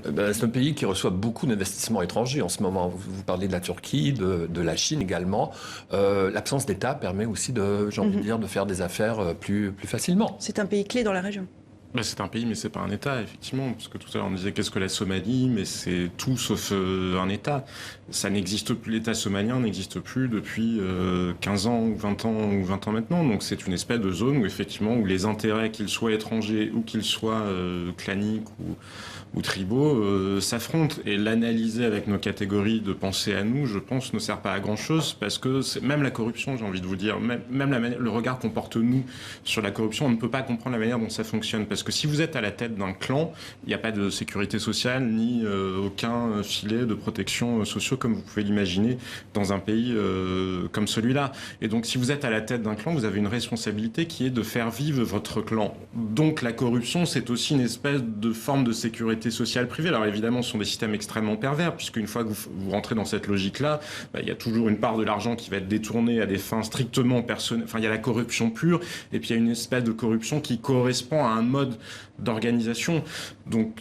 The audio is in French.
C'est un pays qui reçoit beaucoup d'investissements étrangers en ce moment. Vous parlez de la Turquie, de la Chine également. L'absence d'État permet aussi j'ai envie de dire, de faire des affaires plus facilement. C'est un pays clé dans la région. C'est un pays, mais c'est pas un État, effectivement. Parce que tout à l'heure, on disait qu'est-ce que la Somalie, mais c'est tout sauf un État. Ça n'existe plus, l'État somalien n'existe plus depuis 15 ans ou 20 ans maintenant. Donc c'est une espèce de zone où, effectivement, où les intérêts, qu'ils soient étrangers ou qu'ils soient claniques ou tribaux, s'affrontent. Et l'analyser avec nos catégories de pensée à nous, je pense, ne sert pas à grand-chose, parce que même la corruption, j'ai envie de vous dire, même le regard qu'on porte, nous, sur la corruption, on ne peut pas comprendre la manière dont ça fonctionne. Parce que si vous êtes à la tête d'un clan, il n'y a pas de sécurité sociale ni aucun filet de protection sociaux comme vous pouvez l'imaginer dans un pays comme celui-là. Et donc si vous êtes à la tête d'un clan, vous avez une responsabilité qui est de faire vivre votre clan. Donc la corruption, c'est aussi une espèce de forme de sécurité sociale privée. Alors évidemment, ce sont des systèmes extrêmement pervers, puisqu'une fois que vous rentrez dans cette logique-là, il y a toujours une part de l'argent qui va être détournée à des fins strictement personnelles. Enfin, il y a la corruption pure, et puis il y a une espèce de corruption qui correspond à un mode d'organisation. Donc